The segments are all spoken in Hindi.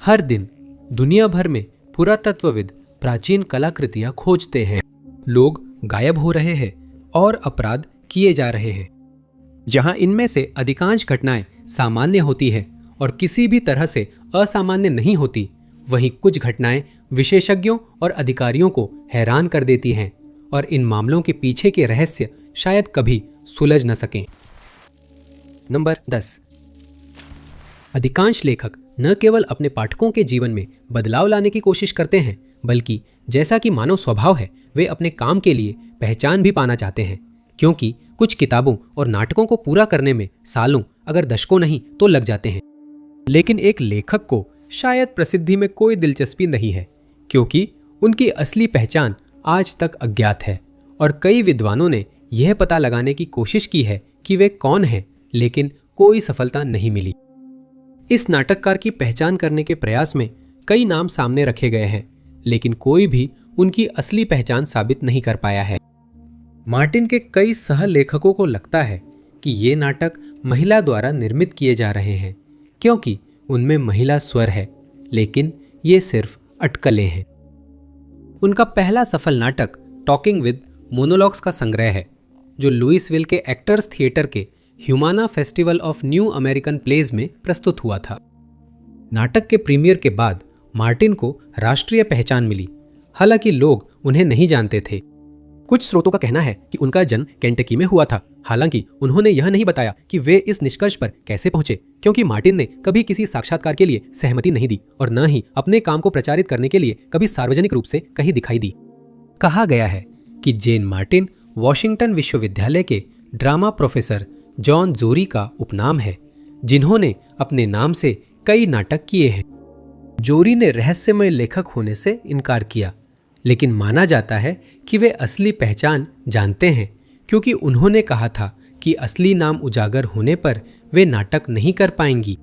हर दिन दुनिया भर में पुरातत्वविद प्राचीन कलाकृतियां खोजते हैं। लोग गायब हो रहे हैं और अपराध किए जा रहे हैं। जहां इनमें से अधिकांश घटनाएं सामान्य होती है और किसी भी तरह से असामान्य नहीं होती, वहीं कुछ घटनाएं विशेषज्ञों और अधिकारियों को हैरान कर देती हैं और इन मामलों के पीछे के रहस्य शायद कभी सुलझ न सकें। नंबर 10। अधिकांश लेखक न केवल अपने पाठकों के जीवन में बदलाव लाने की कोशिश करते हैं, बल्कि जैसा कि मानव स्वभाव है, वे अपने काम के लिए पहचान भी पाना चाहते हैं। क्योंकि कुछ किताबों और नाटकों को पूरा करने में सालों अगर दशकों नहीं तो लग जाते हैं। लेकिन एक लेखक को शायद प्रसिद्धि में कोई दिलचस्पी नहीं है, क्योंकि उनकी असली पहचान आज तक अज्ञात है और कई विद्वानों ने यह पता लगाने की कोशिश की है कि वे कौन हैं, लेकिन कोई सफलता नहीं मिली। इस नाटककार की पहचान करने के प्रयास में कई नाम सामने रखे गए हैं, लेकिन कोई भी उनकी असली पहचान साबित नहीं कर पाया है। मार्टिन के कई सह लेखकों को लगता है कि ये नाटक महिला द्वारा निर्मित किए जा रहे हैं, क्योंकि उनमें महिला स्वर है, लेकिन ये सिर्फ अटकलें हैं। उनका पहला सफल नाटक टॉकिंग विद मोनोलॉग्स का संग्रह है, जो लुइसविल के एक्टर्स थिएटर के Humana festival of new American plays में प्रस्तुत हुआ था। नाटक के प्रीमियर के बाद मार्टिन को राष्ट्रीय पहचान मिली, हालांकि लोग उन्हें नहीं जानते थे। कुछ स्रोतों का कहना है कि उनका जन्म केंटकी में हुआ था, हालांकि उन्होंने यह नहीं बताया कि वे इस निष्कर्ष पर कैसे पहुंचे, क्योंकि मार्टिन ने कभी किसी साक्षात्कार के लिए सहमति नहीं दी और न ही अपने काम को प्रचारित करने के लिए कभी सार्वजनिक रूप से कहीं दिखाई दी। कहा गया है कि जेन मार्टिन वॉशिंगटन विश्वविद्यालय के ड्रामा प्रोफेसर जॉन जोरी का उपनाम है, जिन्होंने अपने नाम से कई नाटक किए हैं। जोरी ने रहस्यमय लेखक होने से इनकार किया, लेकिन माना जाता है कि वे असली पहचान जानते हैं, क्योंकि उन्होंने कहा था कि असली नाम उजागर होने पर वे नाटक नहीं कर पाएंगी।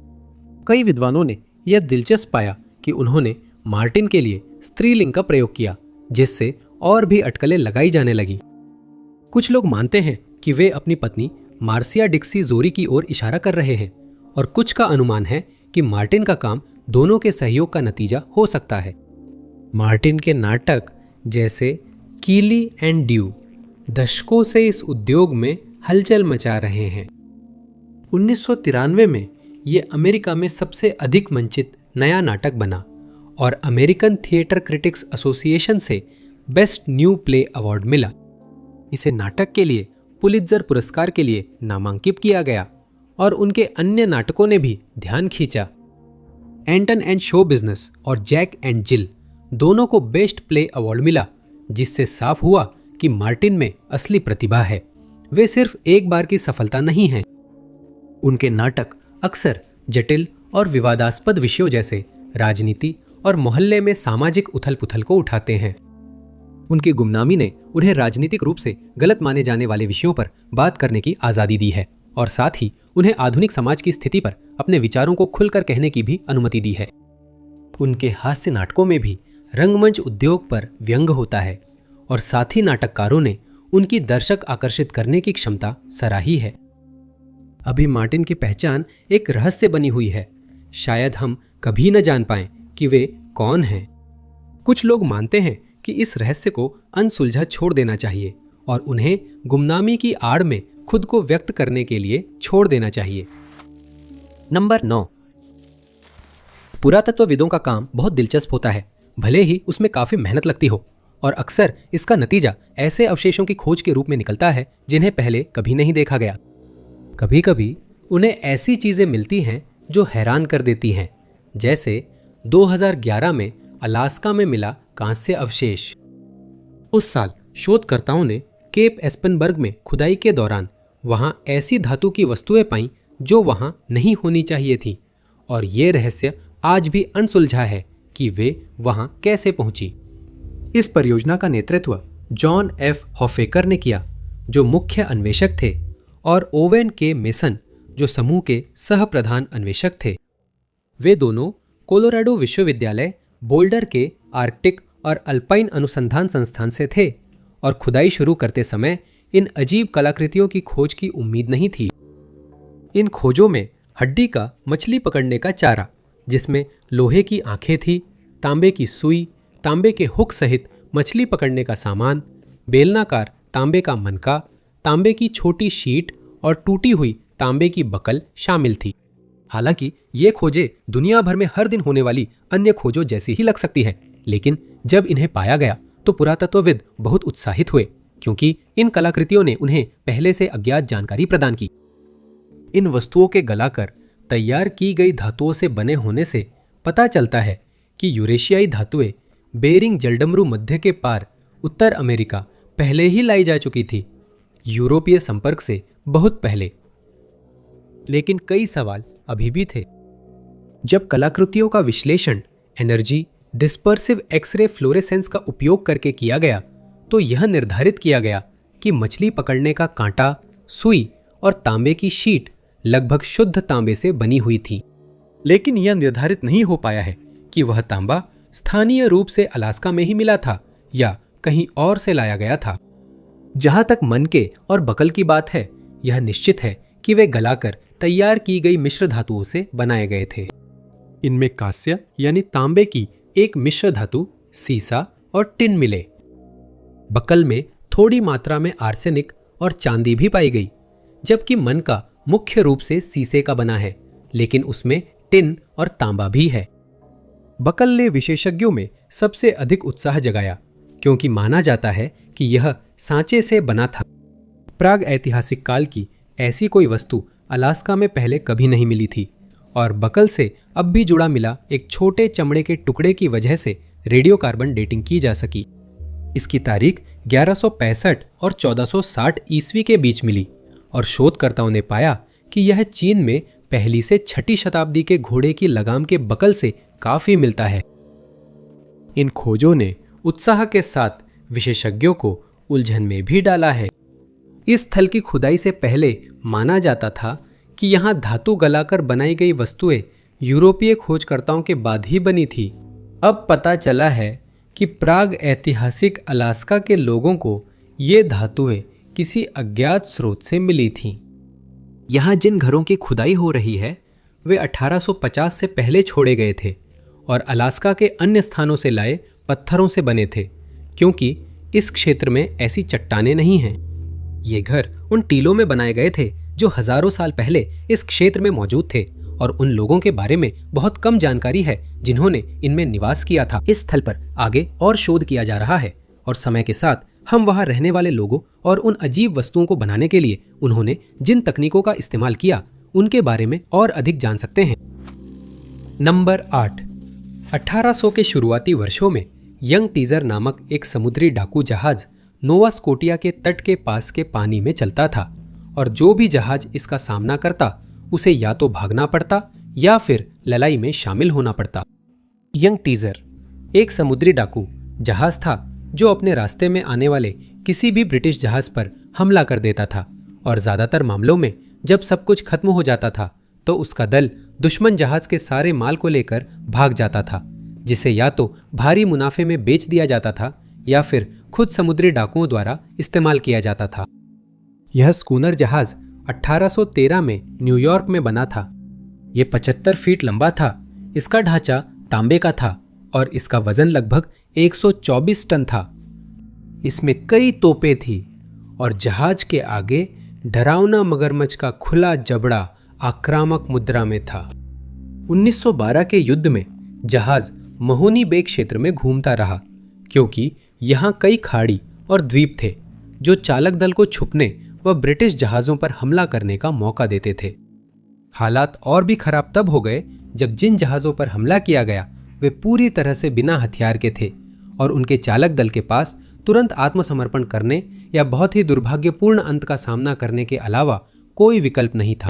कई विद्वानों ने यह दिलचस्प पाया कि उन्होंने मार्टिन के लिए स्त्रीलिंग का प्रयोग किया, जिससे और भी अटकलें लगाई जाने लगी। कुछ लोग मानते हैं कि वे अपनी पत्नी मार्सिया डिक्सी जोरी की ओर इशारा कर रहे हैं, और कुछ का अनुमान है कि मार्टिन का काम दोनों के सहयोग का नतीजा हो सकता है। मार्टिन के नाटक जैसे कीली एंड ड्यू दशकों से इस उद्योग में हलचल मचा रहे हैं। 1993 में ये अमेरिका में सबसे अधिक मंचित नया नाटक बना और अमेरिकन थिएटर क्रिटिक्स एसोसिएशन से बेस्ट न्यू प्ले अवार्ड मिला। इसे नाटक के लिए पुलित्जर पुरस्कार के लिए नामांकित किया गया और उनके अन्य नाटकों ने भी ध्यान खींचा। एंटन एंड शो बिजनेस और जैक एंड जिल दोनों को बेस्ट प्ले अवार्ड मिला, जिससे साफ हुआ कि मार्टिन में असली प्रतिभा है। वे सिर्फ एक बार की सफलता नहीं है। उनके नाटक अक्सर जटिल और विवादास्पद विषयों जैसे राजनीति और मोहल्ले में सामाजिक उथल पुथल को उठाते हैं। उनकी गुमनामी ने उन्हें राजनीतिक रूप से गलत माने जाने वाले विषयों पर बात करने की आज़ादी दी है और साथ ही उन्हें आधुनिक समाज की स्थिति पर अपने विचारों को खुलकर कहने की भी अनुमति दी है। उनके हास्य नाटकों में भी रंगमंच उद्योग पर व्यंग होता है और साथी नाटककारों ने उनकी दर्शक आकर्षित करने की क्षमता सराही है। अभी मार्टिन की पहचान एक रहस्य बनी हुई है। शायद हम कभी न जान पाएं कि वे कौन हैं। कुछ लोग मानते हैं कि इस रहस्य को अनसुलझा छोड़ देना चाहिए और उन्हें गुमनामी की आड़ में खुद को व्यक्त करने के लिए छोड़ देना चाहिए। नंबर 9। पुरातत्वविदों का काम बहुत दिलचस्प होता है, भले ही उसमें काफी मेहनत लगती हो, और अक्सर इसका नतीजा ऐसे अवशेषों की खोज के रूप में निकलता है जिन्हें पहले कभी नहीं देखा गया। कभी कभी उन्हें ऐसी चीजें मिलती हैं जो हैरान कर देती हैं, जैसे 2011 में अलास्का में मिला कांस्य अवशेष। उस साल शोधकर्ताओं ने केप एस्पेनबर्ग में खुदाई के दौरान वहां ऐसी धातु की वस्तुएं पाईं जो वहां नहीं होनी चाहिए थी, और ये रहस्य आज भी अनसुलझा है कि वे वहां कैसे पहुंची। इस परियोजना का नेतृत्व जॉन एफ हॉफेकर ने किया, जो मुख्य अन्वेषक थे, और ओवेन के मेसन, जो समूह के सह प्रधान अन्वेषक थे। वे दोनों कोलोराडो विश्वविद्यालय बोल्डर के आर्कटिक और अल्पाइन अनुसंधान संस्थान से थे, और खुदाई शुरू करते समय इन अजीब कलाकृतियों की खोज की उम्मीद नहीं थी। इन खोजों में हड्डी का मछली पकड़ने का चारा, जिसमें लोहे की आंखें थी, तांबे की सुई, तांबे के हुक सहित मछली पकड़ने का सामान, बेलनाकार तांबे का मनका, तांबे की छोटी शीट और टूटी हुई तांबे की बकल शामिल थी। हालांकि ये खोजें दुनिया भर में हर दिन होने वाली अन्य खोजों जैसी ही लग सकती है, लेकिन जब इन्हें पाया गया तो पुरातत्वविद बहुत उत्साहित हुए, क्योंकि इन कलाकृतियों ने उन्हें पहले से अज्ञात जानकारी प्रदान की। इन वस्तुओं के गलाकर तैयार की गई धातुओं से बने होने से पता चलता है कि यूरेशियाई धातुएं बेरिंग जलडमरू मध्य के पार उत्तर अमेरिका पहले ही लाई जा चुकी थी, यूरोपीय संपर्क से बहुत पहले। लेकिन कई सवाल अभी भी थे। जब कलाकृतियों का विश्लेषण एनर्जी डिस्पर्सिव एक्सरे फ्लोरेसेंस का उपयोग करके किया गया तो यह निर्धारित किया गया कि मछली पकड़ने का कांटा, सुई और तांबे की शीट लगभग शुद्ध तांबे से बनी हुई थी। लेकिन यह निर्धारित नहीं हो पाया है कि वह तांबा स्थानीय रूप से अलास्का में ही मिला था या कहीं और से लाया गया था। जहां तक मनके और बकल की बात है, यह निश्चित है कि वे गलाकर तैयार की गई मिश्र धातुओं से बनाए गए थे। इनमें कांस्य यानी तांबे की एक मिश्र धातु, सीसा और टिन मिले। बकल में थोड़ी मात्रा में आर्सेनिक और चांदी भी पाई गई, जबकि मनका मुख्य रूप से सीसे का बना है, लेकिन उसमें टिन और तांबा भी है। बकल ने विशेषज्ञों में सबसे अधिक उत्साह जगाया, क्योंकि माना जाता है कि यह सांचे से बना था। प्राग ऐतिहासिक काल की ऐसी कोई वस्तु अलास्का में पहले कभी नहीं मिली थी, और बकल से अब भी जुड़ा मिला एक छोटे चमड़े के टुकड़े की वजह से रेडियोकार्बन डेटिंग की जा सकी। इसकी तारीख 1165 और 1460 ईस्वी के बीच मिली, और शोधकर्ताओं ने पाया कि यह चीन में पहली से 6ठी शताब्दी के घोड़े की लगाम के बकल से काफी मिलता है। इन खोजों ने उत्साह के साथ विशेषज्ञों को उलझन में भी डाला है। इस स्थल की खुदाई से पहले माना जाता था कि यहाँ धातु गलाकर बनाई गई वस्तुएं यूरोपीय खोजकर्ताओं के बाद ही बनी थी। अब पता चला है कि प्राग ऐतिहासिक अलास्का के लोगों को ये धातुएं किसी अज्ञात स्रोत से मिली थीं। यहाँ जिन घरों की खुदाई हो रही है वे 1850 से पहले छोड़े गए थे और अलास्का के अन्य स्थानों से लाए पत्थरों से बने थे, क्योंकि इस क्षेत्र में ऐसी चट्टानें नहीं हैं। ये घर उन टीलों में बनाए गए थे जो हजारों साल पहले इस क्षेत्र में मौजूद थे, और उन लोगों के बारे में बहुत कम जानकारी है जिन्होंने इनमें निवास किया था। इस स्थल पर आगे और शोध किया जा रहा है, और समय के साथ हम वहां रहने वाले लोगों और उन अजीब वस्तुओं को बनाने के लिए उन्होंने जिन तकनीकों का इस्तेमाल किया उनके बारे में और अधिक जान सकते हैं। नंबर 8। 1800 के शुरुआती वर्षों में यंग टीजर नामक एक समुद्री डाकू जहाज नोवा स्कोटिया के तट के पास के पानी में चलता था, और जो भी जहाज इसका सामना करता उसे या तो भागना पड़ता या फिर लड़ाई में शामिल होना पड़ता। यंग टीजर एक समुद्री डाकू जहाज था जो अपने रास्ते में आने वाले किसी भी ब्रिटिश जहाज पर हमला कर देता था, और ज्यादातर मामलों में जब सब कुछ खत्म हो जाता था तो उसका दल दुश्मन जहाज के सारे माल को लेकर भाग जाता था, जिसे या तो भारी मुनाफे में बेच दिया जाता था या फिर खुद समुद्री डाकुओं द्वारा इस्तेमाल किया जाता था। यह स्कूनर जहाज 1813 में न्यूयॉर्क में बना था। यह 75 फीट लंबा था, इसका ढांचा तांबे का था और इसका वजन लगभग 124 टन था। इसमें कई तोपें थी और जहाज के आगे डरावना मगरमच्छ का खुला जबड़ा आक्रामक मुद्रा में था। 1912 के युद्ध में जहाज महोनी बे क्षेत्र में घूमता रहा, क्योंकि यहाँ कई खाड़ी और द्वीप थे जो चालक दल को छुपने व ब्रिटिश जहाज़ों पर हमला करने का मौका देते थे। हालात और भी खराब तब हो गए जब जिन जहाज़ों पर हमला किया गया वे पूरी तरह से बिना हथियार के थे और उनके चालक दल के पास तुरंत आत्मसमर्पण करने या बहुत ही दुर्भाग्यपूर्ण अंत का सामना करने के अलावा कोई विकल्प नहीं था।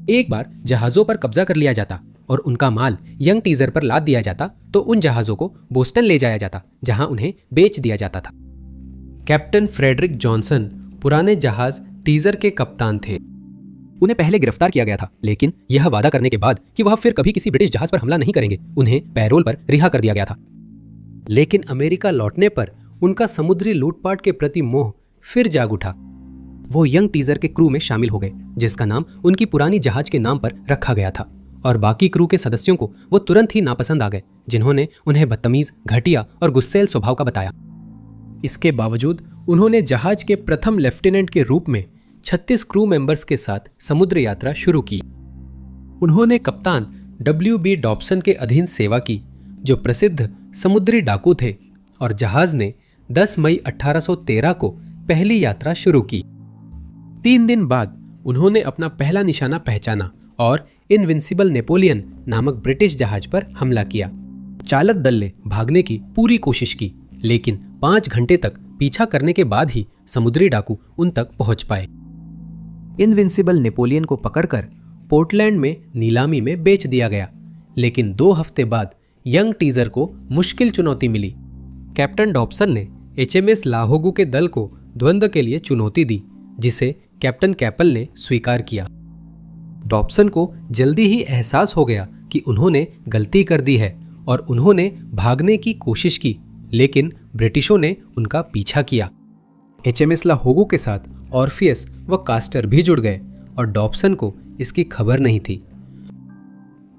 एक बार जहाज़ों पर कब्जा कर लिया जाता और उनका माल यंग टीजर पर लाद दिया जाता तो उन जहाज़ों को बोस्टन ले जाया जाता, जहां उन्हें बेच दिया जाता था। कैप्टन फ्रेडरिक जॉनसन पुराने जहाज टीजर के कप्तान थे। उन्हें पहले गिरफ्तार किया गया था, लेकिन यह वादा करने के बाद कि वह फिर कभी किसी ब्रिटिश जहाज पर हमला नहीं करेंगे, उन्हें पैरोल पर रिहा कर दिया गया था। लेकिन अमेरिका लौटने पर उनका समुद्री लूटपाट के प्रति मोह फिर जाग उठा। वो यंग टीजर के क्रू में शामिल हो गए, जिसका नाम उनकी पुरानी जहाज के नाम पर रखा गया था, और बाकी क्रू के सदस्यों को वो तुरंत ही नापसंद आ गए, जिन्होंने उन्हें बदतमीज, घटिया और गुस्सैल स्वभाव का बताया। इसके बावजूद उन्होंने जहाज के प्रथम लेफ्टिनेंट के रूप में 36 क्रू मेंबर्स के साथ समुद्र यात्रा शुरू की। उन्होंने कप्तान W.B. डॉब्सन के अधीन सेवा की, जो प्रसिद्ध समुद्री डाकू थे, और जहाज ने 10 मई 1813 को पहली यात्रा शुरू की। 3 दिन बाद उन्होंने अपना पहला निशाना पहचाना और इनविंसिबल नेपोलियन नामक ब्रिटिश जहाज पर हमला किया। चालक दल ने भागने की पूरी कोशिश की, लेकिन 5 घंटे तक पीछा करने के बाद ही समुद्री डाकू उन तक पहुंच पाए। इनविंसिबल नेपोलियन को पकड़कर पोर्टलैंड में नीलामी में बेच दिया गया, लेकिन 2 हफ्ते बाद यंग टीजर को मुश्किल चुनौती मिली। कैप्टन डॉब्सन ने HMS लाहोगू के दल को द्वंद्व के लिए चुनौती दी, जिसे कैप्टन कैपल ने स्वीकार किया। डॉब्सन को जल्दी ही एहसास हो गया कि उन्होंने गलती कर दी है और उन्होंने भागने की कोशिश की, लेकिन ब्रिटिशों ने उनका पीछा किया। HMS लाहोगू के साथ ऑर्फियस व कास्टर भी जुड़ गए और डॉब्सन को इसकी खबर नहीं थी।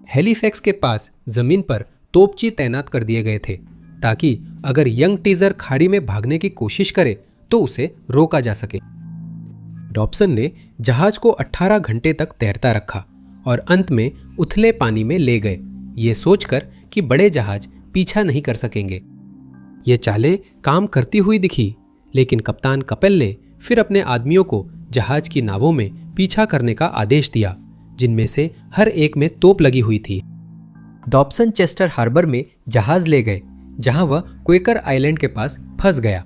हेलीफैक्स के पास जमीन पर तोपची तैनात कर दिए गए थे, ताकि अगर यंग टीजर खाड़ी में भागने की कोशिश करे तो उसे रोका जा सके। डॉब्सन ने जहाज को 18 घंटे तक तैरता रखा और अंत में उथले पानी में ले गए, ये सोचकर कि बड़े जहाज पीछा नहीं कर सकेंगे। ये चालें काम करती हुई दिखी, लेकिन कप्तान कपेल ने फिर अपने आदमियों को जहाज की नावों में पीछा करने का आदेश दिया, जिनमें से हर एक में तोप लगी हुई थी। डॉब्सन चेस्टर हार्बर में जहाज ले गए, जहां वह क्वेकर आइलैंड के पास फंस गया।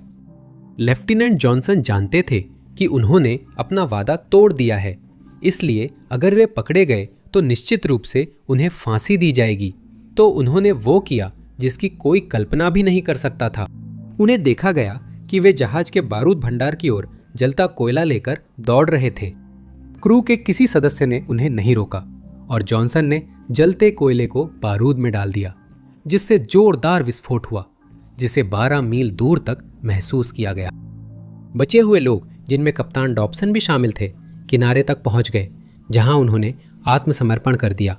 लेफ्टिनेंट जॉनसन जानते थे कि उन्होंने अपना वादा तोड़ दिया है, इसलिए अगर वे पकड़े गए तो निश्चित रूप से उन्हें फांसी दी जाएगी। तो उन्होंने वो किया जिसकी कोई कल्पना भी नहीं कर सकता था। उन्हें देखा गया कि वे जहाज के बारूद भंडार की ओर जलता कोयला लेकर दौड़ रहे थे। क्रू के किसी सदस्य ने उन्हें नहीं रोका और जॉनसन ने जलते कोयले को बारूद में डाल दिया, जिससे जोरदार विस्फोट हुआ, जिसे 12 मील दूर तक महसूस किया गया। बचे हुए लोग, जिनमें कप्तान डॉब्सन भी शामिल थे, किनारे तक पहुंच गए, जहां उन्होंने आत्मसमर्पण कर दिया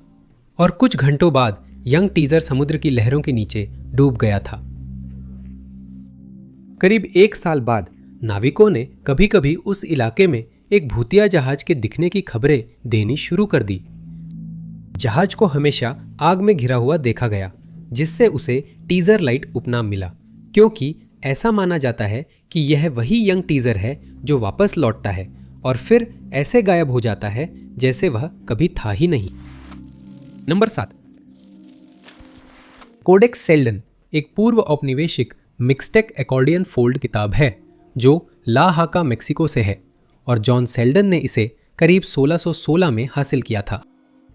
और कुछ घंटों बाद यंग टीजर समुद्र की लहरों के नीचे डूब गया था। करीब 1 साल बाद नाविकों ने कभी कभी उस इलाके में एक भूतिया जहाज के दिखने की खबरें देनी शुरू कर दी। जहाज को हमेशा आग में घिरा हुआ देखा गया, जिससे उसे टीजर लाइट उपनाम मिला, क्योंकि ऐसा माना जाता है कि यह वही यंग टीजर है जो वापस लौटता है और फिर ऐसे गायब हो जाता है जैसे वह कभी था ही नहीं। नंबर 7, कोडेक्स सेल्डन एक पूर्व औपनिवेशिक मिक्सटेक एकॉर्डियन फोल्ड किताब है, जो ला हाका मेक्सिको से है और जॉन सेल्डन ने इसे करीब 1616 में हासिल किया था।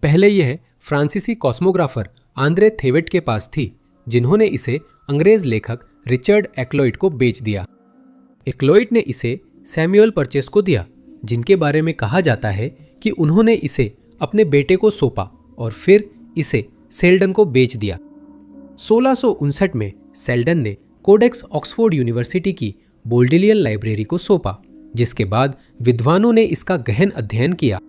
पहले यह फ्रांसीसी कॉस्मोग्राफर आंद्रे थेवेट के पास थी, जिन्होंने इसे अंग्रेज लेखक रिचर्ड एक्लॉइड को बेच दिया। एक्लॉइड ने इसे सैमुअल परचेस को दिया, जिनके बारे में कहा जाता है कि उन्होंने इसे अपने बेटे को सौंपा और फिर इसे सेल्डन को बेच दिया। 1659 में सेल्डन ने कोडेक्स ऑक्सफोर्ड यूनिवर्सिटी की बोल्डेलियन लाइब्रेरी को सौंपा, जिसके बाद विद्वानों ने इसका गहन अध्ययन किया।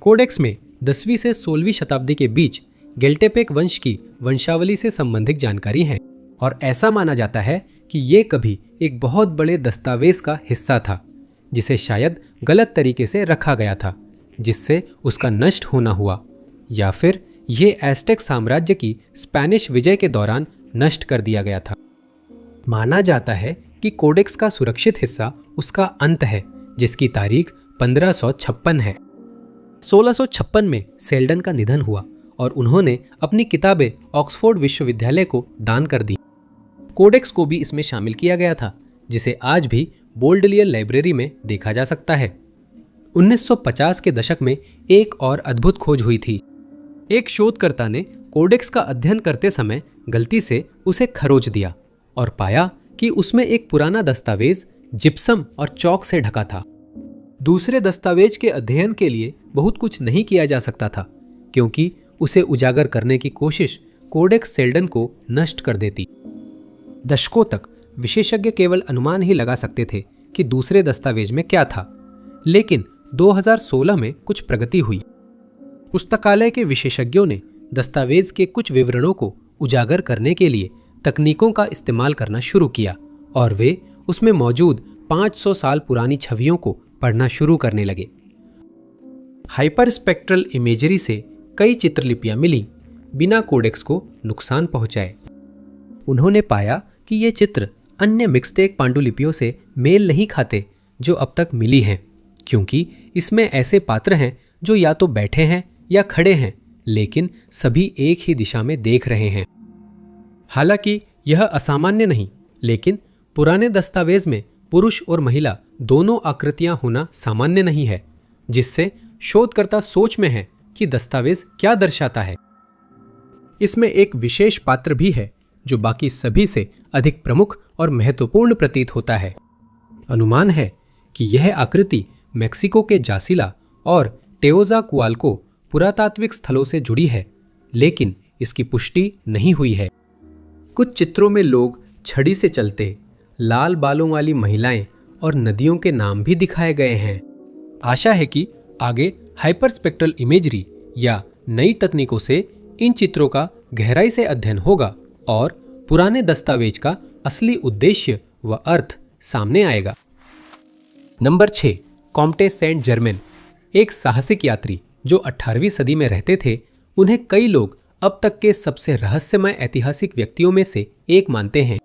कोडेक्स में 10वीं से 16वीं शताब्दी के बीच गेल्टेपेक वंश की वंशावली से संबंधित जानकारी है और ऐसा माना जाता है कि ये कभी एक बहुत बड़े दस्तावेज का हिस्सा था, जिसे शायद गलत तरीके से रखा गया था, जिससे उसका नष्ट होना हुआ, या फिर ये एस्टेक साम्राज्य की स्पेनिश विजय के दौरान नष्ट कर दिया गया था। माना जाता है कि कोडेक्स का सुरक्षित हिस्सा उसका अंत है, जिसकी तारीख 1556 है। 1656 में सेल्डन का निधन हुआ और उन्होंने अपनी किताबें ऑक्सफोर्ड विश्वविद्यालय को दान कर दी। कोडेक्स को भी इसमें शामिल किया गया था, जिसे आज भी बोल्डेलियन लाइब्रेरी में देखा जा सकता है। 1950 के दशक में एक और अद्भुत खोज हुई थी। एक शोधकर्ता ने कोडेक्स का अध्ययन करते समय गलती से उसे खरोच दिया और पाया कि उसमें एक पुराना दस्तावेज जिप्सम और चौक से ढका था। दूसरे दस्तावेज के अध्ययन के लिए बहुत कुछ नहीं किया जा सकता था, क्योंकि उसे उजागर करने की कोशिश कोडेक्स सेल्डन को नष्ट कर देती। दशकों तक विशेषज्ञ केवल अनुमान ही लगा सकते थे कि दूसरे दस्तावेज में क्या था, लेकिन 2016 में कुछ प्रगति हुई। पुस्तकालय के विशेषज्ञों ने दस्तावेज के कुछ विवरणों को उजागर करने के लिए तकनीकों का इस्तेमाल करना शुरू किया और वे उसमें मौजूद 500 साल पुरानी छवियों को पढ़ना शुरू करने लगे। हाइपरस्पेक्ट्रल इमेजरी से कई चित्रलिपियां मिली बिना कोडेक्स को नुकसान पहुंचाए। उन्होंने पाया कि ये चित्र अन्य मिक्सटेक पांडुलिपियों से मेल नहीं खाते जो अब तक मिली हैं, क्योंकि इसमें ऐसे पात्र हैं जो या तो बैठे हैं या खड़े हैं, लेकिन सभी एक ही दिशा में देख रहे हैं। हालांकि यह असामान्य नहीं, लेकिन पुराने दस्तावेज में पुरुष और महिला दोनों आकृतियां होना सामान्य नहीं है, जिससे शोधकर्ता सोच में है कि दस्तावेज क्या दर्शाता है। इसमें एक विशेष पात्र भी है जो बाकी सभी से अधिक प्रमुख और महत्वपूर्ण प्रतीत होता है। अनुमान है कि यह आकृति मेक्सिको के जासिला और टेओजाकुआल्को पुरातात्विक स्थलों से जुड़ी है, लेकिन इसकी पुष्टि नहीं हुई है। कुछ चित्रों में लोग छड़ी से चलते, लाल बालों वाली महिलाएं और नदियों के नाम भी दिखाए गए हैं। आशा है कि आगे हाइपरस्पेक्ट्रल इमेजरी या नई तकनीकों से इन चित्रों का गहराई से अध्ययन होगा और पुराने दस्तावेज का असली उद्देश्य व अर्थ सामने आएगा। नंबर 6, कॉम्टे सेंट जर्मेन। एक साहसिक यात्री जो 18वीं सदी में रहते थे, उन्हें कई लोग अब तक के सबसे रहस्यमय ऐतिहासिक व्यक्तियों में से एक मानते हैं।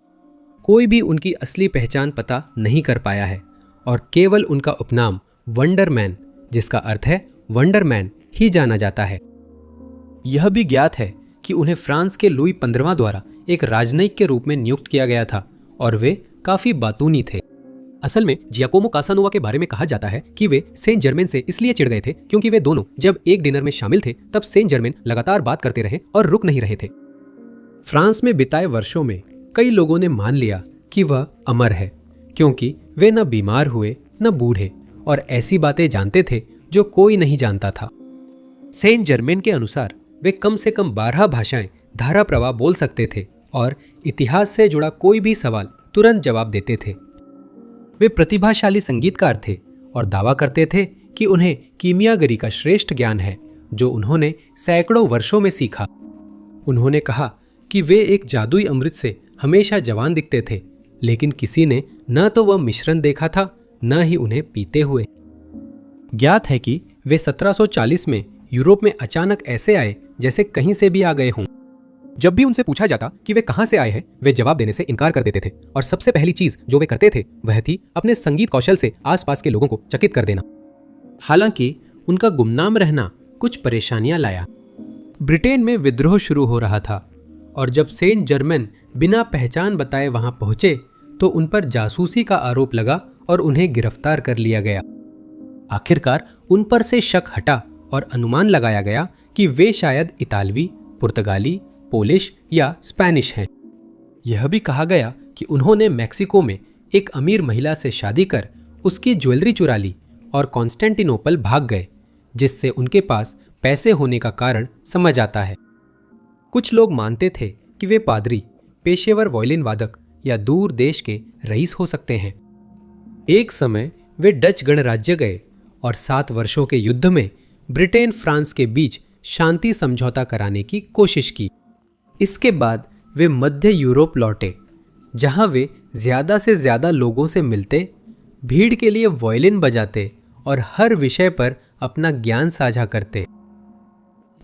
कोई भी उनकी असली पहचान पता नहीं कर पाया है और केवल उनका उपनाम वंडरमैन, जिसका अर्थ है वंडरमैन, ही जाना जाता है। यह भी ज्ञात है कि उन्हें फ्रांस के लुई 15वां द्वारा एक राजनयिक के रूप में नियुक्त किया गया था और वे काफी बातूनी थे। असल में जियाकोमो कासानोवा के बारे में कहा जाता है कि वे सेंट जर्मेन से इसलिए चिढ़ गए थे क्योंकि वे दोनों जब एक डिनर में शामिल थे तब सेंट जर्मेन लगातार बात करते रहे और रुक नहीं रहे थे। फ्रांस में बिताए वर्षों में कई लोगों ने मान लिया कि वह अमर है, क्योंकि वे न बीमार हुए न बूढ़े और ऐसी बातें जानते थे जो कोई नहीं जानता था। सेंट जर्मेन के अनुसार वे कम से कम 12 भाषाएं धारा प्रवाह बोल सकते थे और इतिहास से जुड़ा कोई भी सवाल तुरंत जवाब देते थे। वे प्रतिभाशाली संगीतकार थे और दावा करते थे कि उन्हें कीमियागरी का श्रेष्ठ ज्ञान है जो उन्होंने सैकड़ों वर्षों में सीखा। उन्होंने कहा कि वे एक जादुई अमृत से हमेशा जवान दिखते थे, लेकिन किसी ने न तो वह मिश्रण देखा था न ही उन्हें पीते हुए। ज्ञात है कि वे 1740 में यूरोप में अचानक ऐसे आए जैसे कहीं से भी आ गए हों। जब भी उनसे पूछा जाता कि वे कहां से आए हैं, वे जवाब देने से इनकार कर देते थे और सबसे पहली चीज जो वे करते थे वह थी अपने संगीत कौशल से आसपास के लोगों को चकित कर देना। हालांकि उनका गुमनाम रहना कुछ परेशानियां लाया। ब्रिटेन में विद्रोह शुरू हो रहा था और जब सेंट जर्मेन बिना पहचान बताए वहां पहुंचे तो उन पर जासूसी का आरोप लगा और उन्हें गिरफ्तार कर लिया गया। आखिरकार उन पर से शक हटा और अनुमान लगाया गया कि वे शायद इतालवी, पुर्तगाली, पोलिश या स्पेनिश हैं। यह भी कहा गया कि उन्होंने मेक्सिको में एक अमीर महिला से शादी कर उसकी ज्वेलरी चुरा ली और कॉन्स्टेंटिनोपल भाग गए, जिससे उनके पास पैसे होने का कारण समझ आता है। कुछ लोग मानते थे कि वे पादरी, पेशेवर वायलिन वादक या दूर देश के रईस हो सकते हैं। एक समय वे डच गणराज्य गए और 7 वर्षों के युद्ध में ब्रिटेन फ्रांस के बीच शांति समझौता कराने की कोशिश की। इसके बाद वे मध्य यूरोप लौटे, जहां वे ज्यादा से ज्यादा लोगों से मिलते, भीड़ के लिए वायलिन बजाते और हर विषय पर अपना ज्ञान साझा करते।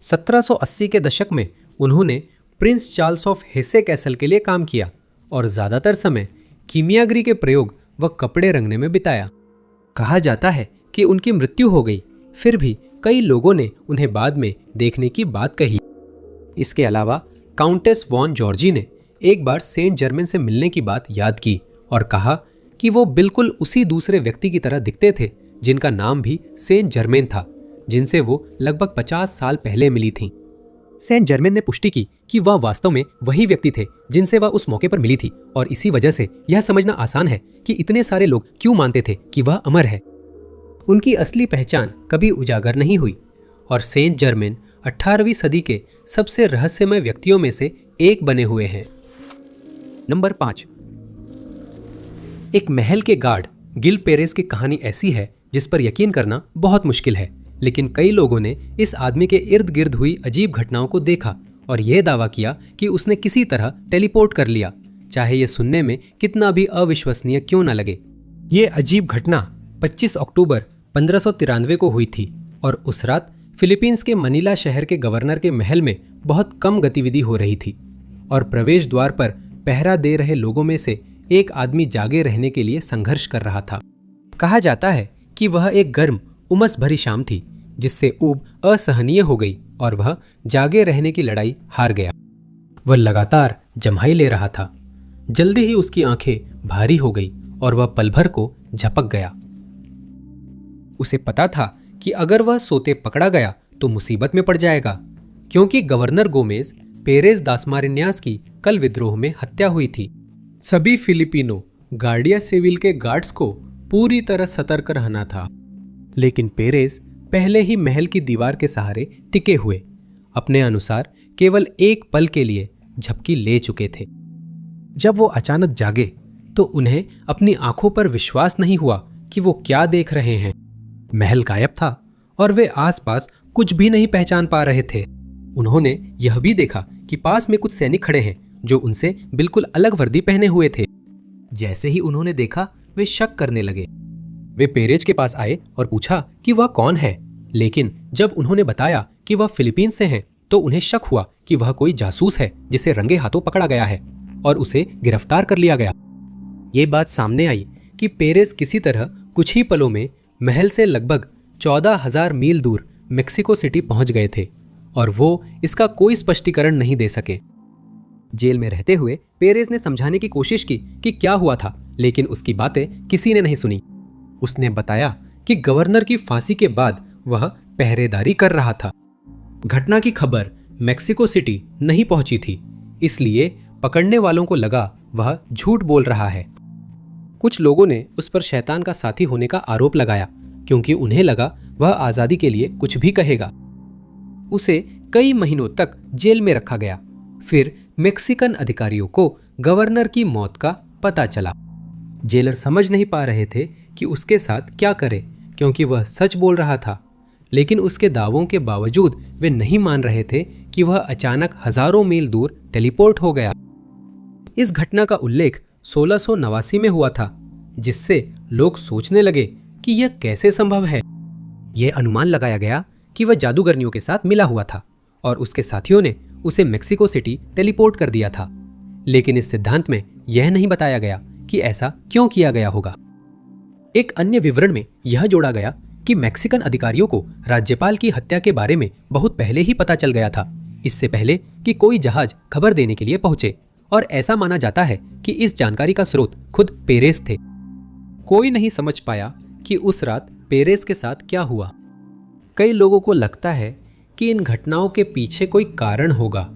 1780 के दशक में उन्होंने प्रिंस चार्ल्स ऑफ हेसे कैसल के लिए काम किया और ज्यादातर समय कीमियागरी के प्रयोग व कपड़े रंगने में बिताया। कहा जाता है कि उनकी मृत्यु हो गई, फिर भी कई लोगों ने उन्हें बाद में देखने की बात कही। इसके अलावा काउंटेस वॉन जॉर्जी ने एक बार सेंट जर्मेन से मिलने की बात याद की और कहा कि वो बिल्कुल उसी दूसरे व्यक्ति की तरह दिखते थे जिनका नाम भी सेंट जर्मेन था, जिनसे वो लगभग 50 साल पहले मिली थीं। सेंट जर्मेन ने पुष्टि की कि वह वास्तव में वही व्यक्ति थे जिनसे वह उस मौके पर मिली थी और इसी वजह से यह समझना आसान है कि इतने सारे लोग क्यों मानते थे कि वह अमर है। उनकी असली पहचान कभी उजागर नहीं हुई और सेंट जर्मेन 18वीं सदी के सबसे रहस्यमय व्यक्तियों में से एक बने हुए हैं। नंबर 5, एक महल के गार्ड गिल पेरेस की कहानी ऐसी है जिस पर यकीन करना बहुत मुश्किल है, लेकिन कई लोगों ने इस आदमी के इर्द गिर्द हुई अजीब घटनाओं को देखा और यह दावा किया कि उसने किसी तरह टेलीपोर्ट कर लिया, चाहे यह सुनने में कितना भी अविश्वसनीय क्यों न लगे। ये अजीब घटना 25 अक्टूबर 1593 को हुई थी और उस रात फिलीपींस के मनीला शहर के गवर्नर के महल में बहुत कम गतिविधि हो रही थी और प्रवेश द्वार पर पहरा दे रहे लोगों में से एक आदमी जागे रहने के लिए संघर्ष कर रहा था। कहा जाता है कि वह एक गर्म उमस भरी शाम थी जिससे ऊब असहनीय हो गई और वह जागे रहने की लड़ाई हार गया। वह लगातार जम्हाई ले रहा था। जल्दी ही उसकी आंखें भारी हो गई और वह पल भर को झपक गया। उसे पता था कि अगर वह सोते पकड़ा गया तो मुसीबत में पड़ जाएगा, क्योंकि गवर्नर गोमेज पेरेज दासमारिन्यास की कल विद्रोह में हत्या हुई थी। सभी फिलिपिनो गार्डिया सिविल के गार्ड्स को पूरी तरह सतर्क रहना था, लेकिन पेरेज पहले ही महल की दीवार के सहारे टिके हुए अपने अनुसार केवल एक पल के लिए झपकी ले चुके थे। जब वो अचानक जागे तो उन्हें अपनी आंखों पर विश्वास नहीं हुआ कि वो क्या देख रहे हैं। महल गायब था और वे आसपास कुछ भी नहीं पहचान पा रहे थे। उन्होंने यह भी देखा कि पास में कुछ सैनिक खड़े हैं जो उनसे बिल्कुल अलग वर्दी पहने हुए थे। जैसे ही उन्होंने देखा वे शक करने लगे। वे पेरेज के पास आए और पूछा कि वह कौन है, लेकिन जब उन्होंने बताया कि वह फिलीपींस से हैं तो उन्हें शक हुआ कि वह कोई जासूस है जिसे रंगे हाथों पकड़ा गया है और उसे गिरफ्तार कर लिया गया। ये बात सामने आई कि पेरेज किसी तरह कुछ ही पलों में महल से लगभग 14,000 मील दूर मेक्सिको सिटी पहुंच गए थे और वो इसका कोई स्पष्टीकरण नहीं दे सके। जेल में रहते हुए पेरेज ने समझाने की कोशिश की कि क्या हुआ था, लेकिन उसकी बातें किसी ने नहीं सुनी। उसने बताया कि गवर्नर की फांसी के बाद वह पहरेदारी कर रहा था। घटना की खबर मेक्सिको सिटी नहीं पहुंची थी, इसलिए पकड़ने वालों को लगा वह झूठ बोल रहा है। कुछ लोगों ने उस पर शैतान का साथी होने का आरोप लगाया, क्योंकि उन्हें लगा वह आजादी के लिए कुछ भी कहेगा। उसे कई महीनों तक जेल में रखा गया। फिर मेक्सिकन अधिकारियों को गवर्नर की मौत का पता चला। जेलर समझ नहीं पा रहे थे कि उसके साथ क्या करें, क्योंकि वह सच बोल रहा था, लेकिन उसके दावों के बावजूद वे नहीं मान रहे थे कि वह अचानक हजारों मील दूर टेलीपोर्ट हो गया। इस घटना का उल्लेख 1689 में हुआ था, जिससे लोग सोचने लगे कि यह कैसे संभव है। यह अनुमान लगाया गया कि वह जादूगरनियों के साथ मिला हुआ था और उसके साथियों ने उसे मेक्सिको सिटी टेलीपोर्ट कर दिया था, लेकिन इस सिद्धांत में यह नहीं बताया गया कि ऐसा क्यों किया गया होगा। एक अन्य विवरण में यह जोड़ा गया कि मैक्सिकन अधिकारियों को राज्यपाल की हत्या के बारे में बहुत पहले ही पता चल गया था, इससे पहले कि कोई जहाज खबर देने के लिए पहुंचे, और ऐसा माना जाता है कि इस जानकारी का स्रोत खुद पेरेज थे। कोई नहीं समझ पाया कि उस रात पेरेज के साथ क्या हुआ। कई लोगों को लगता है कि इन घटनाओं के पीछे कोई कारण होगा,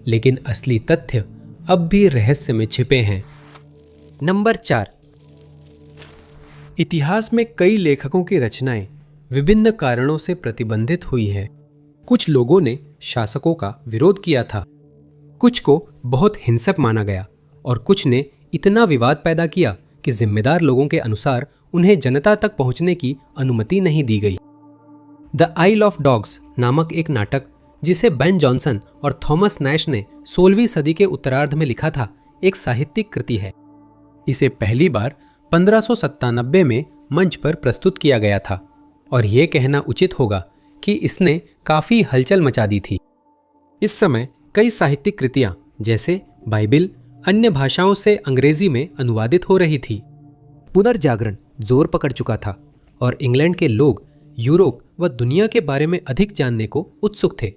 लेकिन असली तथ्य अब भी रहस्य में छिपे हैं। नंबर 4, इतिहास में कई लेखकों की रचनाएं विभिन्न कारणों से प्रतिबंधित हुई हैं। कुछ लोगों ने शासकों का विरोध किया था, कुछ को बहुत हिंसक माना गया और कुछ ने इतना विवाद पैदा किया कि जिम्मेदार लोगों के अनुसार उन्हें जनता तक पहुंचने की अनुमति नहीं दी गई। द आइल ऑफ डॉग्स नामक एक नाटक, जिसे बेन जॉनसन और थॉमस नैश ने 16वीं सदी के उत्तरार्ध में लिखा था, एक साहित्यिक कृति है। इसे पहली बार 1597 में मंच पर प्रस्तुत किया गया था और यह कहना उचित होगा कि इसने काफी हलचल मचा दी थी। इस समय कई साहित्यिक कृतियां जैसे बाइबिल अन्य भाषाओं से अंग्रेजी में अनुवादित हो रही थी। पुनर्जागरण जोर पकड़ चुका था और इंग्लैंड के लोग यूरोप व दुनिया के बारे में अधिक जानने को उत्सुक थे।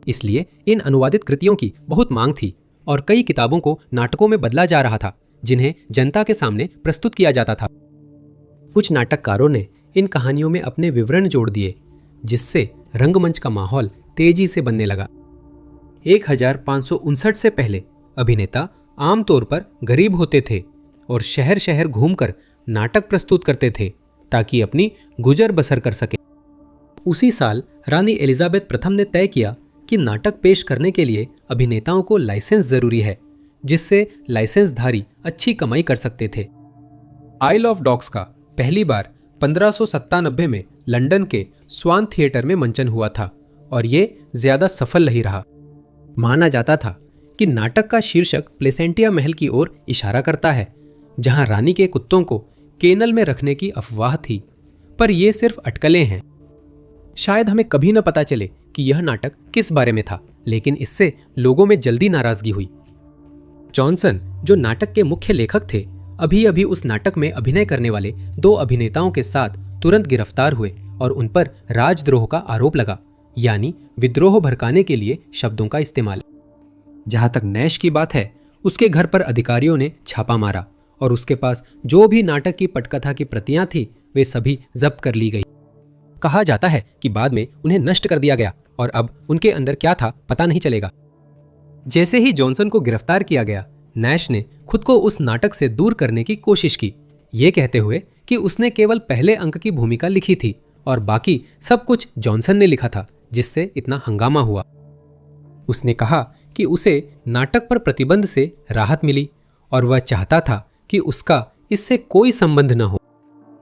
इसलिए इन अनुवादित कृतियों की बहुत मांग थी और कई किताबों को नाटकों में बदला जा रहा था, जिन्हें जनता के सामने प्रस्तुत किया जाता था। कुछ नाटककारों ने इन कहानियों में अपने विवरण जोड़ दिए, जिससे रंगमंच का माहौल तेजी से बनने लगा। 1559 से पहले अभिनेता आमतौर पर गरीब होते थे और शहर शहर घूमकर नाटक प्रस्तुत करते थे ताकि अपनी गुजर बसर कर सके। उसी साल रानी एलिजाबेथ प्रथम ने तय किया कि नाटक पेश करने के लिए अभिनेताओं को लाइसेंस जरूरी है, जिससे लाइसेंसधारी अच्छी कमाई कर सकते थे। आइल ऑफ डॉग्स का पहली बार 1597 में लंदन के स्वान थिएटर में मंचन हुआ था और ये ज्यादा सफल नहीं रहा। माना जाता था कि नाटक का शीर्षक प्लेसेंटिया महल की ओर इशारा करता है, जहां रानी के कुत्तों को केनल में रखने की अफवाह थी, पर यह सिर्फ अटकलें हैं। शायद हमें कभी न पता चले कि यह नाटक किस बारे में था, लेकिन इससे लोगों में जल्दी नाराजगी हुई। जॉनसन, जो नाटक के मुख्य लेखक थे, अभी अभी उस नाटक में अभिनय करने वाले 2 अभिनेताओं के साथ तुरंत गिरफ्तार हुए और उन पर राजद्रोह का आरोप लगा, यानी विद्रोह भड़काने के लिए शब्दों का इस्तेमाल। जहां तक नैश की बात है, उसके घर पर अधिकारियों ने छापा मारा और उसके पास जो भी नाटक की पटकथा की प्रतियां थी वे सभी जब्त कर ली गई। कहा जाता है कि बाद में उन्हें नष्ट कर दिया गया और अब उनके अंदर क्या था पता नहीं चलेगा। जैसे ही जॉनसन को गिरफ्तार किया गया, नैश ने खुद को उस नाटक से दूर करने की कोशिश की, ये कहते हुए कि उसने केवल पहले अंक की भूमिका लिखी थी और बाकी सब कुछ जॉनसन ने लिखा था, जिससे इतना हंगामा हुआ। उसने कहा कि उसे नाटक पर प्रतिबंध से राहत मिली और वह चाहता था कि उसका इससे कोई संबंध न हो।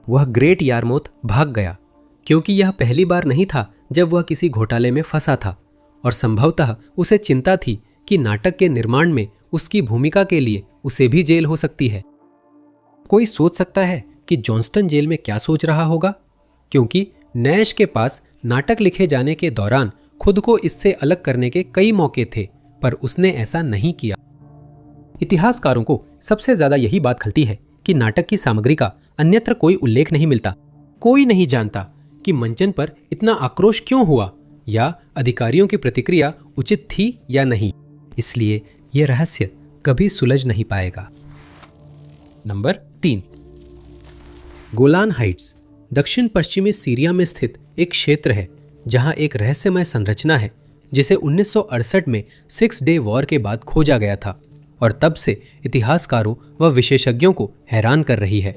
वह ग्रेट यारमouth भाग गया, क्योंकि यह पहली बार नहीं था जब वह किसी घोटाले में फंसा था और संभवतः उसे चिंता थी कि नाटक के निर्माण में उसकी भूमिका के लिए उसे भी जेल हो सकती है। कोई सोच सकता है कि जॉनस्टन जेल में क्या सोच रहा होगा, क्योंकि नैश के पास नाटक लिखे जाने के दौरान खुद को इससे अलग करने के कई मौके थे, पर उसने ऐसा नहीं किया। इतिहासकारों को सबसे ज्यादा यही बात खलती है कि नाटक की सामग्री का अन्यत्र कोई उल्लेख नहीं मिलता। कोई नहीं जानता कि मंचन पर इतना आक्रोश क्यों हुआ या अधिकारियों की प्रतिक्रिया उचित थी या नहीं, इसलिए यह रहस्य कभी सुलझ नहीं पाएगा। नंबर 3, गोलान हाइट्स दक्षिण पश्चिमी सीरिया में स्थित एक क्षेत्र है जहां एक रहस्यमय संरचना है जिसे 1968 में 6 डे वॉर के बाद खोजा गया था और तब से इतिहासकारों व विशेषज्ञों को हैरान कर रही है।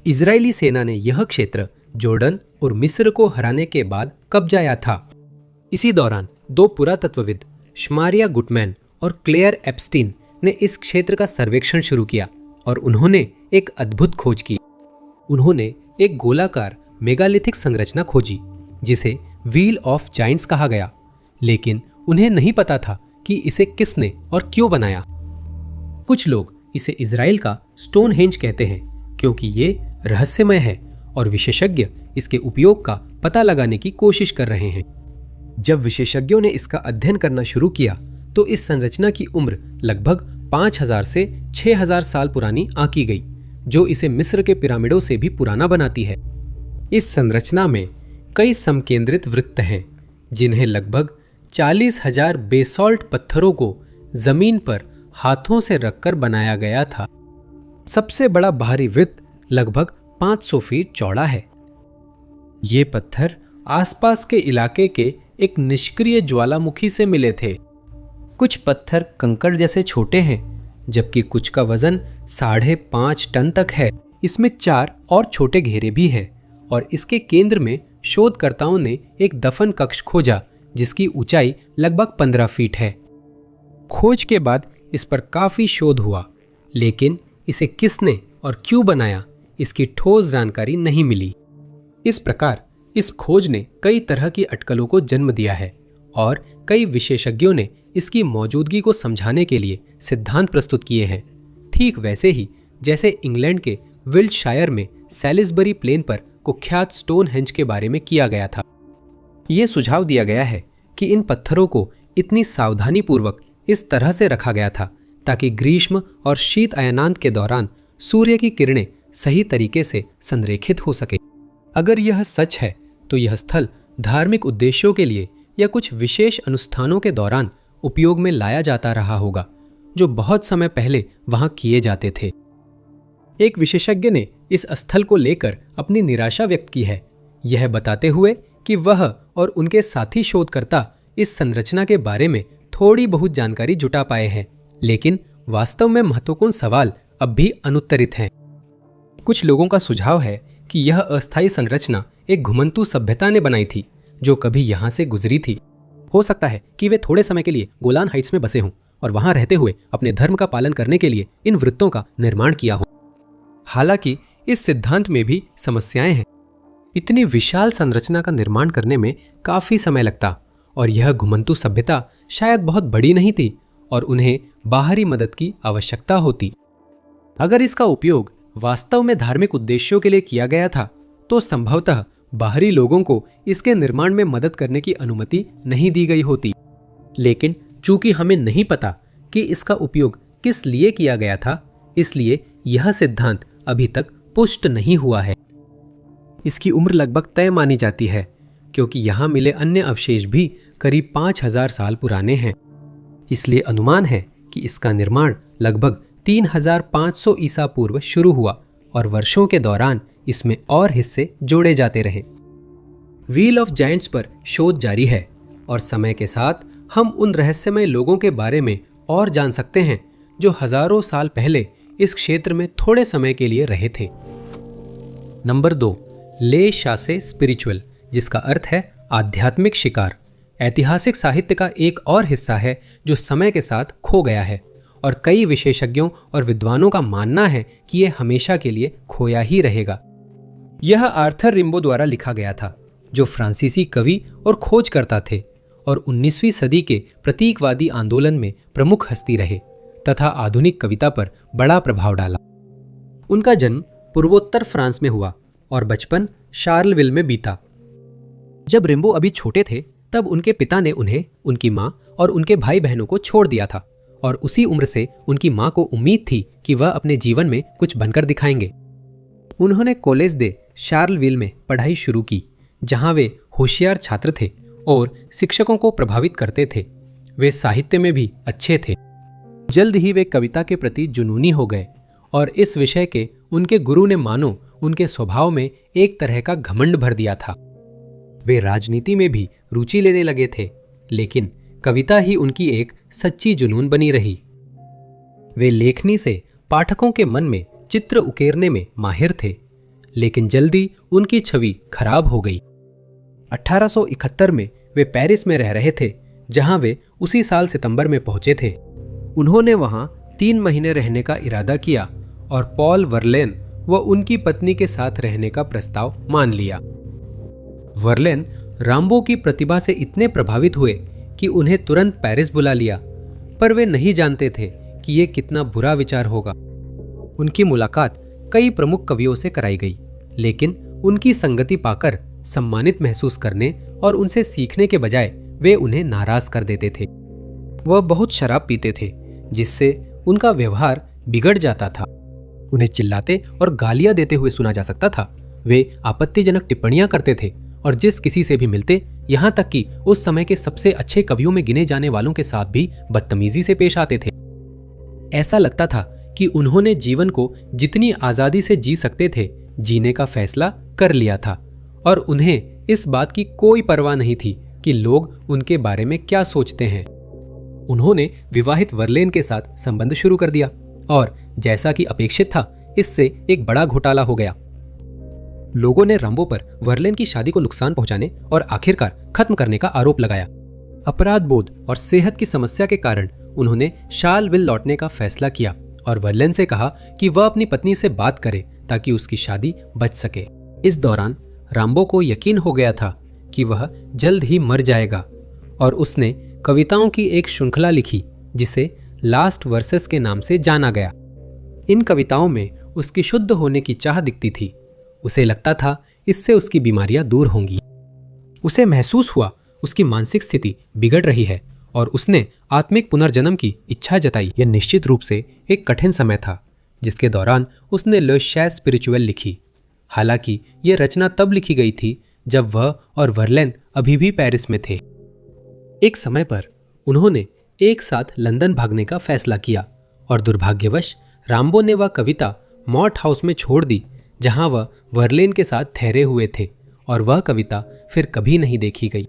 इजरायली सेना ने यह क्षेत्र जॉर्डन और मिस्र को हराने के बाद कब्जाया था। इसी दौरान 2 पुरातत्वविद शमारिया गुटमैन और क्लेयर एप्स्टीन ने इस क्षेत्र का सर्वेक्षण शुरू किया और उन्होंने एक अद्भुत खोज की। उन्होंने एक गोलाकार मेगालिथिक संरचना खोजी जिसे व्हील ऑफ जाइंट्स कहा गया, लेकिन उन्हें नहीं पता था कि इसे किसने और क्यों बनाया। कुछ लोग इसे इजराइल का स्टोनहेंज कहते हैं क्योंकि ये रहस्यमय है और विशेषज्ञ इसके उपयोग का पता लगाने की कोशिश कर रहे हैं। जब विशेषज्ञों ने इसका अध्ययन करना शुरू किया तो इस संरचना की उम्र लगभग 5000 से 6000 साल पुरानी आंकी गई, जो इसे मिस्र के पिरामिडों से भी पुराना बनाती है। इस संरचना में कई समकेंद्रित वृत्त हैं जिन्हें लगभग 40,000 बेसॉल्ट पत्थरों को जमीन पर हाथों से रखकर बनाया गया था। सबसे बड़ा बाहरी वृत्त लगभग 500 फीट चौड़ा है। ये पत्थर आसपास के इलाके के एक निष्क्रिय ज्वालामुखी से मिले थे। कुछ पत्थर कंकड़ जैसे छोटे हैं, जबकि कुछ का वजन 5.5 टन तक है। इसमें 4 और छोटे घेरे भी हैं और इसके केंद्र में शोधकर्ताओं ने एक दफन कक्ष खोजा जिसकी ऊंचाई लगभग 15 फीट है। खोज के बाद इस पर काफी शोध हुआ, लेकिन इसे किसने और क्यों बनाया इसकी ठोस जानकारी नहीं मिली। इस प्रकार इस खोज ने कई तरह की अटकलों को जन्म दिया है और कई विशेषज्ञों ने इसकी मौजूदगी को समझाने के लिए सिद्धांत प्रस्तुत किए हैं, ठीक वैसे ही जैसे इंग्लैंड के विल्टशायर में सैलिसबरी प्लेन पर कुख्यात स्टोनहेंज के बारे में किया गया था। ये सुझाव दिया गया है कि इन पत्थरों को इतनी सावधानी पूर्वक इस तरह से रखा गया था ताकि ग्रीष्म और शीत अयनांत के दौरान सूर्य की किरणें सही तरीके से संरेखित हो सके। अगर यह सच है तो यह स्थल धार्मिक उद्देश्यों के लिए या कुछ विशेष अनुष्ठानों के दौरान उपयोग में लाया जाता रहा होगा, जो बहुत समय पहले वहां किए जाते थे। एक विशेषज्ञ ने इस स्थल को लेकर अपनी निराशा व्यक्त की है, यह बताते हुए कि वह और उनके साथी शोधकर्ता इस संरचना के बारे में थोड़ी बहुत जानकारी जुटा पाए हैं, लेकिन वास्तव में महत्वपूर्ण सवाल अब भी अनुत्तरित हैं। कुछ लोगों का सुझाव है कि यह अस्थायी संरचना एक घुमंतु सभ्यता ने बनाई थी जो कभी यहाँ से गुजरी थी। हो सकता है कि वे थोड़े समय के लिए गोलान हाइट्स में बसे हों और वहां रहते हुए अपने धर्म का पालन करने के लिए इन वृत्तों का निर्माण किया हो। हालांकि इस सिद्धांत में भी समस्याएं हैं। इतनी विशाल संरचना का निर्माण करने में काफी समय लगता और यह घुमंतु सभ्यता शायद बहुत बड़ी नहीं थी और उन्हें बाहरी मदद की आवश्यकता होती। अगर इसका उपयोग वास्तव में धार्मिक उद्देश्यों के लिए किया गया था तो संभवतः बाहरी लोगों को इसके निर्माण में मदद करने की अनुमति नहीं दी गई होती। लेकिन चूंकि हमें नहीं पता कि इसका उपयोग किस लिए किया गया था, इसलिए यह सिद्धांत अभी तक पुष्ट नहीं हुआ है। इसकी उम्र लगभग तय मानी जाती है क्योंकि यहाँ मिले अन्य अवशेष भी करीब 5000 साल पुराने हैं। इसलिए अनुमान है कि इसका निर्माण लगभग 3500 ईसा पूर्व शुरू हुआ और वर्षों के दौरान इसमें और हिस्से जोड़े जाते रहे। व्हील ऑफ जायंट्स पर शोध जारी है और समय के साथ हम उन रहस्यमय लोगों के बारे में और जान सकते हैं जो हजारों साल पहले इस क्षेत्र में थोड़े समय के लिए रहे थे। नंबर 2, ले शासे स्पिरिचुअल, जिसका अर्थ है आध्यात्मिक शिकार, ऐतिहासिक साहित्य का एक और हिस्सा है जो समय के साथ खो गया है और कई विशेषज्ञों और विद्वानों का मानना है कि यह हमेशा के लिए खोया ही रहेगा। यह आर्थर रिम्बो द्वारा लिखा गया था जो फ्रांसीसी कवि और खोजकर्ता थे और 19वीं सदी के प्रतीकवादी आंदोलन में प्रमुख हस्ती रहे तथा आधुनिक कविता पर बड़ा प्रभाव डाला। उनका जन्म पूर्वोत्तर फ्रांस में हुआ और बचपन शार्लविल में बीता। जब रिम्बो अभी छोटे थे तब उनके पिता ने उन्हें, उनकी माँ और उनके भाई बहनों को छोड़ दिया था और उसी उम्र से उनकी माँ को उम्मीद थी कि वह अपने जीवन में कुछ बनकर दिखाएंगे। उन्होंने कॉलेज दे शार्लविल में पढ़ाई शुरू की जहाँ वे होशियार छात्र थे और शिक्षकों को प्रभावित करते थे। वे साहित्य में भी अच्छे थे। जल्द ही वे कविता के प्रति जुनूनी हो गए और इस विषय के उनके गुरु ने मानो उनके स्वभाव में एक तरह का घमंड भर दिया था। वे राजनीति में भी रुचि लेने लगे थे, लेकिन कविता ही उनकी एक सच्ची जुनून बनी रही। वे लेखनी से पाठकों के मन में चित्र उकेरने में माहिर थे, लेकिन जल्दी उनकी छवि खराब हो गई। 1871 में वे पेरिस में रह रहे थे, जहां वे उसी साल सितंबर में पहुंचे थे। उन्होंने वहां 3 महीने रहने का इरादा किया और पॉल वर्लेन व उनकी पत्नी के साथ रहने का प्रस्ताव मान लिया। वर्लेन राम्बो की प्रतिभा से इतने प्रभावित हुए कि उन्हें तुरंत पेरिस बुला लिया, पर वे नहीं जानते थे कि ये कितना बुरा विचार होगा। उनकी मुलाकात कई प्रमुख कवियों से कराई गई, लेकिन उनकी संगति पाकर सम्मानित महसूस करने और उनसे सीखने के बजाय वे उन्हें नाराज कर देते थे। वह बहुत शराब पीते थे, जिससे उनका व्यवहार बिगड़ जाता था। उन्हें चिल्लाते और गालियां देते हुए सुना जा सकता था। वे आपत्तिजनक टिप्पणियां करते थे और जिस किसी से भी मिलते, यहाँ तक कि उस समय के सबसे अच्छे कवियों में गिने जाने वालों के साथ भी बदतमीजी से पेश आते थे। ऐसा लगता था कि उन्होंने जीवन को जितनी आजादी से जी सकते थे, जीने का फैसला कर लिया था और उन्हें इस बात की कोई परवाह नहीं थी कि लोग उनके बारे में क्या सोचते हैं। उन्होंने विवाहित वर्लेन के साथ संबंध शुरू कर दिया और जैसा कि अपेक्षित था, इससे एक बड़ा घोटाला हो गया। लोगों ने राम्बो पर वर्लेन की शादी को नुकसान पहुंचाने और आखिरकार खत्म करने का आरोप लगाया। अपराध बोध और सेहत की समस्या के कारण उन्होंने शार्लविल लौटने का फैसला किया और वर्लेन से कहा कि वह अपनी पत्नी से बात करे ताकि उसकी शादी बच सके। इस दौरान राम्बो को यकीन हो गया था कि वह जल्द ही मर जाएगा और उसने कविताओं की एक श्रृंखला लिखी जिसे लास्ट वर्सेस के नाम से जाना गया। इन कविताओं में उसकी शुद्ध होने की चाह दिखती थी। उसे लगता था इससे उसकी बीमारियां दूर होंगी। उसे महसूस हुआ उसकी मानसिक स्थिति बिगड़ रही है और उसने आत्मिक पुनर्जन्म की इच्छा जताई। यह निश्चित रूप से एक कठिन समय था जिसके दौरान उसने ले शासे स्पिरिचुअल लिखी। हालांकि यह रचना तब लिखी गई थी जब वह और वर्लेन अभी भी पेरिस में थे। एक समय पर उन्होंने एक साथ लंदन भागने का फैसला किया और दुर्भाग्यवश राम्बो ने वह कविता मॉट हाउस में छोड़ दी जहां वह वर्लेन के साथ ठहरे हुए थे और वह कविता फिर कभी नहीं देखी गई।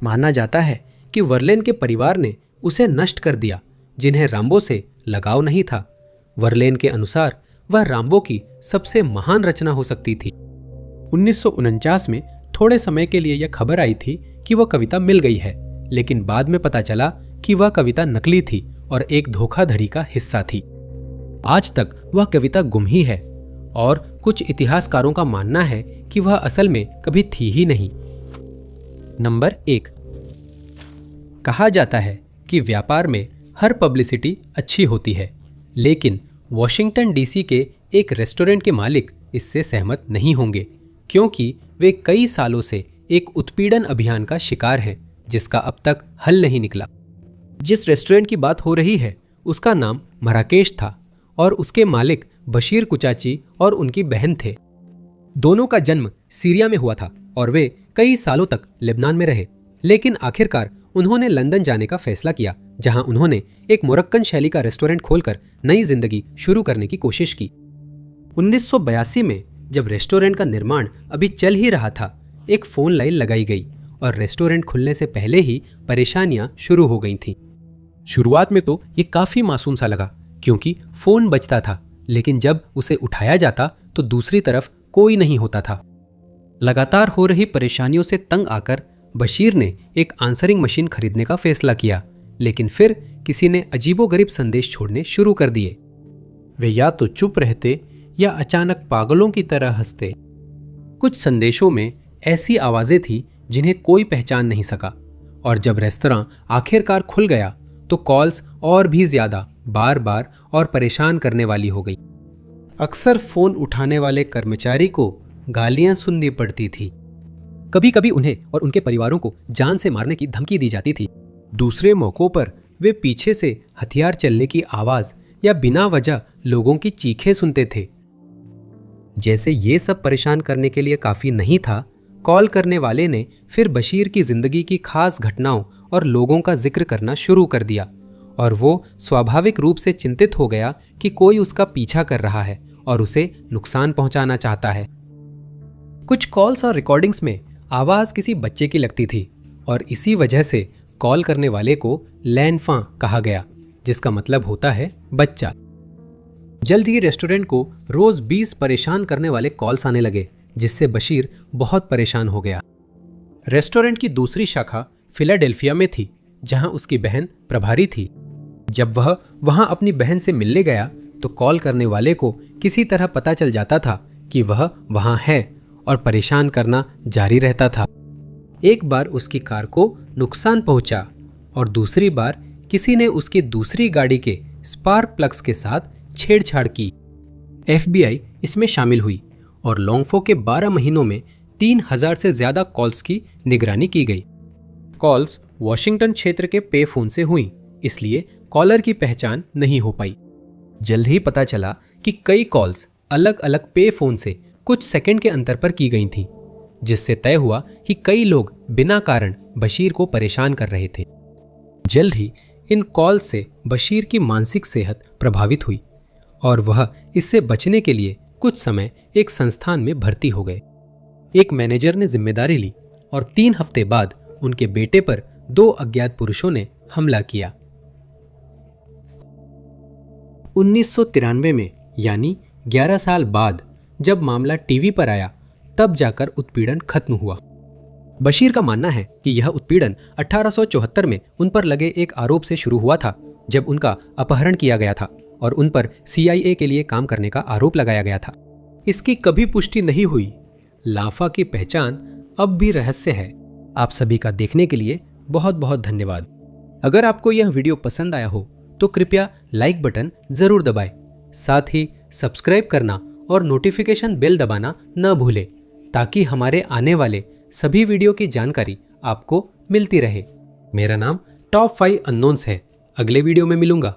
माना जाता है कि वर्लेन के परिवार ने उसे नष्ट कर दिया, जिन्हें राम्बो से लगाव नहीं था। वर्लेन के अनुसार वह राम्बो की सबसे महान रचना हो सकती थी। 1949 में थोड़े समय के लिए यह खबर आई थी कि वह कविता मिल गई है, लेकिन बाद में पता चला कि वह कविता नकली थी और एक धोखाधड़ी का हिस्सा थी। आज तक वह कविता गुम ही है और कुछ इतिहासकारों का मानना है कि वह असल में कभी थी ही नहीं। नंबर 1, कहा जाता है कि व्यापार में हर पब्लिसिटी अच्छी होती है, लेकिन वॉशिंगटन डीसी के एक रेस्टोरेंट के मालिक इससे सहमत नहीं होंगे, क्योंकि वे कई सालों से एक उत्पीड़न अभियान का शिकार हैं जिसका अब तक हल नहीं निकला। जिस रेस्टोरेंट की बात हो रही है उसका नाम मराकेश था और उसके मालिक बशीर कुचाची और उनकी बहन थे। दोनों का जन्म सीरिया में हुआ था और वे कई सालों तक लेबनान में रहे, लेकिन आखिरकार उन्होंने लंदन जाने का फैसला किया, जहां उन्होंने एक मोरक्कन शैली का रेस्टोरेंट खोलकर नई जिंदगी शुरू करने की कोशिश की। 1982 में जब रेस्टोरेंट का निर्माण अभी चल ही रहा था, एक फोन लाइन लगाई गई और रेस्टोरेंट खुलने से पहले ही परेशानियां शुरू हो गई थीं। शुरुआत में तो ये काफी मासूम सा लगा, क्योंकि फोन बजता था, लेकिन जब उसे उठाया जाता तो दूसरी तरफ कोई नहीं होता था। लगातार हो रही परेशानियों से तंग आकर बशीर ने एक आंसरिंग मशीन खरीदने का फैसला किया, लेकिन फिर किसी ने अजीबोगरीब संदेश छोड़ने शुरू कर दिए। वे या तो चुप रहते या अचानक पागलों की तरह हंसते। कुछ संदेशों में ऐसी आवाजें थी जिन्हें कोई पहचान नहीं सका, और जब रेस्तरां आखिरकार खुल गया तो कॉल्स और भी ज्यादा, बार बार और परेशान करने वाली हो गई। अक्सर फोन उठाने वाले कर्मचारी को गालियां सुननी पड़ती थी। कभी कभी उन्हें और उनके परिवारों को जान से मारने की धमकी दी जाती थी। दूसरे मौकों पर वे पीछे से हथियार चलने की आवाज या बिना वजह लोगों की चीखें सुनते थे। जैसे ये सब परेशान करने के लिए काफी नहीं था, कॉल करने वाले ने फिर बशीर की जिंदगी की खास घटनाओं और लोगों का जिक्र करना शुरू कर दिया, और वो स्वाभाविक रूप से चिंतित हो गया कि कोई उसका पीछा कर रहा है और उसे नुकसान पहुंचाना चाहता है। कुछ कॉल्स और रिकॉर्डिंग्स में आवाज किसी बच्चे की लगती थी, और इसी वजह से कॉल करने वाले को लैनफां कहा गया, जिसका मतलब होता है बच्चा। जल्द ही रेस्टोरेंट को रोज 20 परेशान करने वाले कॉल्स आने लगे, जिससे बशीर बहुत परेशान हो गया। रेस्टोरेंट की दूसरी शाखा फिलाडेल्फिया में थी, जहां उसकी बहन प्रभारी थी। जब वह वहां अपनी बहन से मिलने गया तो कॉल करने वाले को किसी तरह पता चल जाता था कि वह वहां है, और परेशान करना जारी रहता था। एक बार उसकी कार को नुकसान पहुंचा और दूसरी बार किसी ने उसकी दूसरी गाड़ी के स्पार्क प्लग्स के साथ छेड़छाड़ की। FBI इसमें शामिल हुई और लॉन्गफो के 12 महीनों में 3000 से ज्यादा कॉल्स की निगरानी की गई। कॉल्स वॉशिंगटन क्षेत्र के पे फोन से हुई, इसलिए कॉलर की पहचान नहीं हो पाई। जल्द ही पता चला कि कई कॉल्स अलग अलग पे फोन से कुछ सेकंड के अंतर पर की गई थीं, जिससे तय हुआ कि कई लोग बिना कारण बशीर को परेशान कर रहे थे। जल्द ही इन कॉल से बशीर की मानसिक सेहत प्रभावित हुई और वह इससे बचने के लिए कुछ समय एक संस्थान में भर्ती हो गए। एक मैनेजर ने जिम्मेदारी ली और 3 हफ्ते बाद उनके बेटे पर 2 अज्ञात पुरुषों ने हमला किया। 1993 में, यानी 11 साल बाद, जब मामला टीवी पर आया, तब जाकर उत्पीड़न खत्म हुआ। बशीर का मानना है कि यह उत्पीड़न 1874 में उन पर लगे एक आरोप से शुरू हुआ था, जब उनका अपहरण किया गया था और उन पर CIA के लिए काम करने का आरोप लगाया गया था। इसकी कभी पुष्टि नहीं हुई। लाफा की पहचान अब भी रहस्य है। आप सभी का देखने के लिए बहुत बहुत धन्यवाद। अगर आपको यह वीडियो पसंद आया हो तो कृपया लाइक बटन जरूर दबाएं। साथ ही सब्सक्राइब करना और नोटिफिकेशन बेल दबाना न भूलें, ताकि हमारे आने वाले सभी वीडियो की जानकारी आपको मिलती रहे। मेरा नाम टॉप 5 अननोन्स है। अगले वीडियो में मिलूंगा।